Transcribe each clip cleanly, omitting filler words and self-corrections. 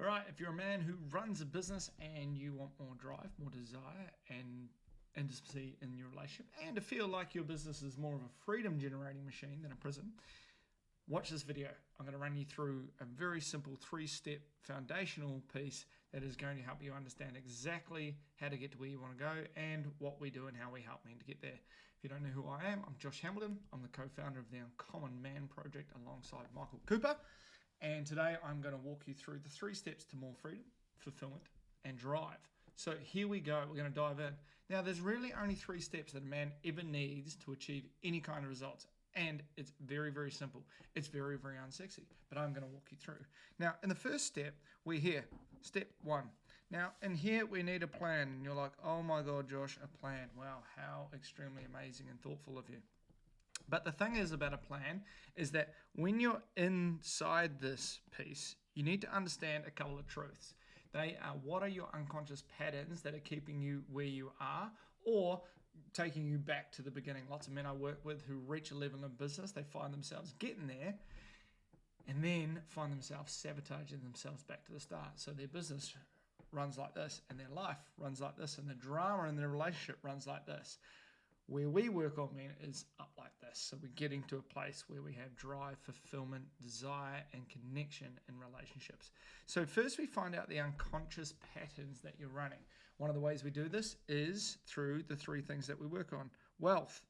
All right, if you're a man who runs a business and you want more drive, more desire, and intimacy in your relationship, and to feel like your business is more of a freedom generating machine than a prison, watch this video. I'm going to run you through a very simple 3-step foundational piece that is going to help you understand exactly how to get to where you want to go and what we do and how we help men to get there. If you don't know who I am, I'm Josh Hamilton. I'm the co-founder of the Uncommon Man Project alongside Michael Cooper. And today I'm going to walk you through the 3 steps to more freedom, fulfillment, and drive. So here we go. We're going to dive in. Now, there's really only 3 steps that a man ever needs to achieve any kind of results. And it's very, very simple. It's very, very unsexy, but I'm going to walk you through. Now, in the first step, we're here. Step 1. Now, in here, we need a plan. And you're like, oh my God, Josh, a plan. Wow, how extremely amazing and thoughtful of you. But the thing is about a plan is that when you're inside this piece, you need to understand a couple of truths. They are, what are your unconscious patterns that are keeping you where you are or taking you back to the beginning? Lots of men I work with who reach a level in business, they find themselves getting there and then find themselves sabotaging themselves back to the start. So their business runs like this and their life runs like this and the drama in their relationship runs like this. Where we work on men is up like this. So we're getting to a place where we have drive, fulfillment, desire, and connection in relationships. So first we find out the unconscious patterns that you're running. One of the ways we do this is through the 3 things that we work on. Wealth.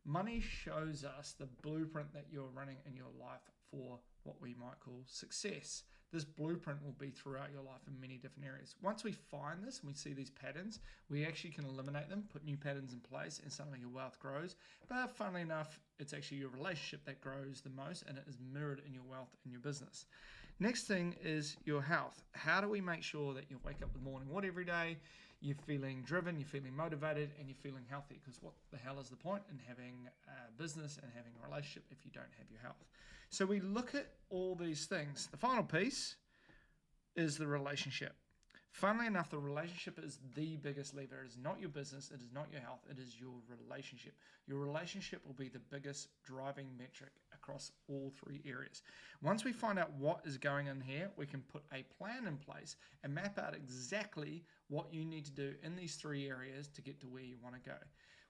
Money shows us the blueprint that you're running in your life for what we might call success. This blueprint will be throughout your life in many different areas. Once we find this and we see these patterns, we actually can eliminate them, put new patterns in place, and suddenly your wealth grows. But funnily enough, it's actually your relationship that grows the most, and it is mirrored in your wealth and your business. Next thing is your health. How do we make sure that you wake up with morning wood every day, you're feeling driven, you're feeling motivated, and you're feeling healthy? Because what the hell is the point in having a business and having a relationship if you don't have your health? So we look at all these things. The final piece is the relationship. Funnily enough, the relationship is the biggest lever. It is not your business. It is not your health. It is your relationship. Your relationship will be the biggest driving metric across all 3 areas. Once we find out what is going on here, we can put a plan in place and map out exactly what you need to do in these 3 areas to get to where you want to go.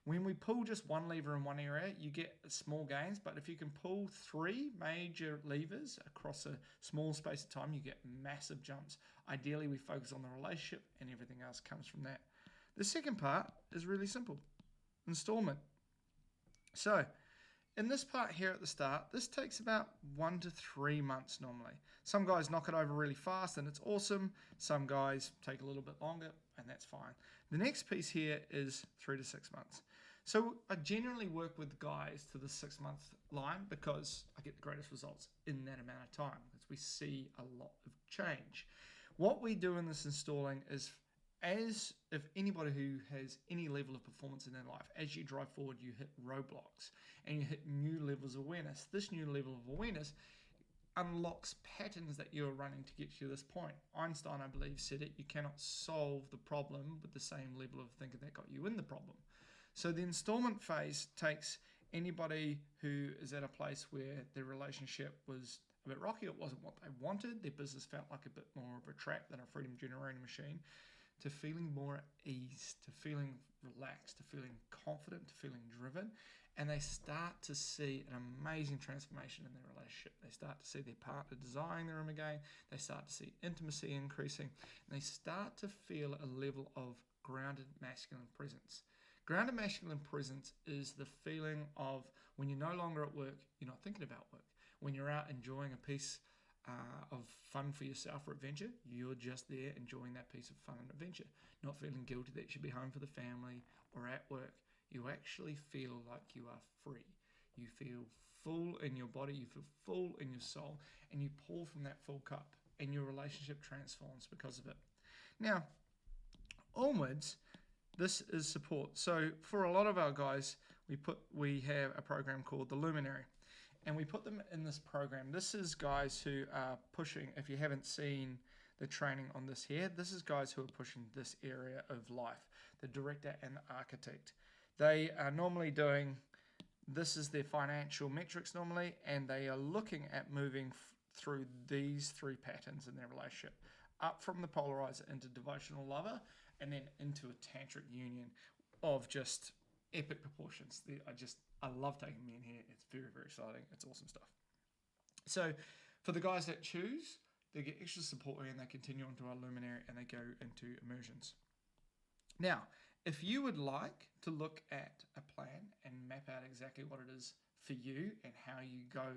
When we pull just one lever in one area, you get small gains, but if you can pull 3 major levers across a small space of time, you get massive jumps. Ideally, we focus on the relationship and everything else comes from that. The second part is really simple. Installment. So, in this part here at the start, this takes about 1 to 3 months normally. Some guys knock it over really fast and it's awesome. Some guys take a little bit longer and that's fine. The next piece here is 3 to 6 months. So I generally work with guys to the 6-month line because I get the greatest results in that amount of time because we see a lot of change. What we do in this installing is, as if anybody who has any level of performance in their life, as you drive forward, you hit roadblocks and you hit new levels of awareness. This new level of awareness unlocks patterns that you're running to get you to this point. Einstein, I believe, said it, you cannot solve the problem with the same level of thinking that got you in the problem. So the installment phase takes anybody who is at a place where their relationship was a bit rocky, it wasn't what they wanted, their business felt like a bit more of a trap than a freedom generating machine, to feeling more at ease, to feeling relaxed, to feeling confident, to feeling driven, and they start to see an amazing transformation in their relationship. They start to see their partner desiring them again, they start to see intimacy increasing, and they start to feel a level of grounded masculine presence. Grounded masculine presence is the feeling of when you're no longer at work, you're not thinking about work. When you're out enjoying a piece of fun for yourself or adventure, you're just there enjoying that piece of fun and adventure, not feeling guilty that you should be home for the family or at work. You actually feel like you are free. You feel full in your body, you feel full in your soul, and you pour from that full cup, and your relationship transforms because of it. Now, onwards, this is support. So for a lot of our guys, we have a program called the Luminary. And we put them in this program. This is guys who are pushing, if you haven't seen the training on this here, this is guys who are pushing this area of life, the director and the architect. They are normally doing, this is their financial metrics normally, and they are looking at moving through these 3 patterns in their relationship. up from the polarizer into devotional lover, and then into a tantric union of just epic proportions. I love taking men here. It's very, very exciting. It's awesome stuff. So for the guys that choose, they get extra support and they continue onto our luminary and they go into immersions. Now, if you would like to look at a plan and map out exactly what it is for you and how you go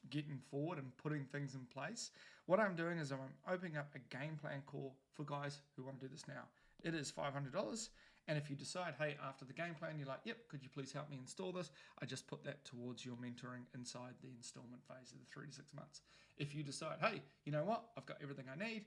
getting forward and putting things in place, what I'm doing is I'm opening up a game plan call for guys who want to do this now. It is $500. And if you decide, hey, after the game plan, you're like, yep, could you please help me install this? I just put that towards your mentoring inside the installment phase of the 3 to 6 months. If you decide, hey, you know what? I've got everything I need.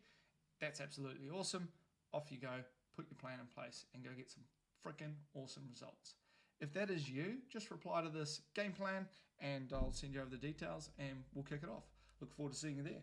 That's absolutely awesome. Off you go. Put your plan in place and go get some freaking awesome results. If that is you, just reply to this game plan and I'll send you over the details and we'll kick it off. Look forward to seeing you there.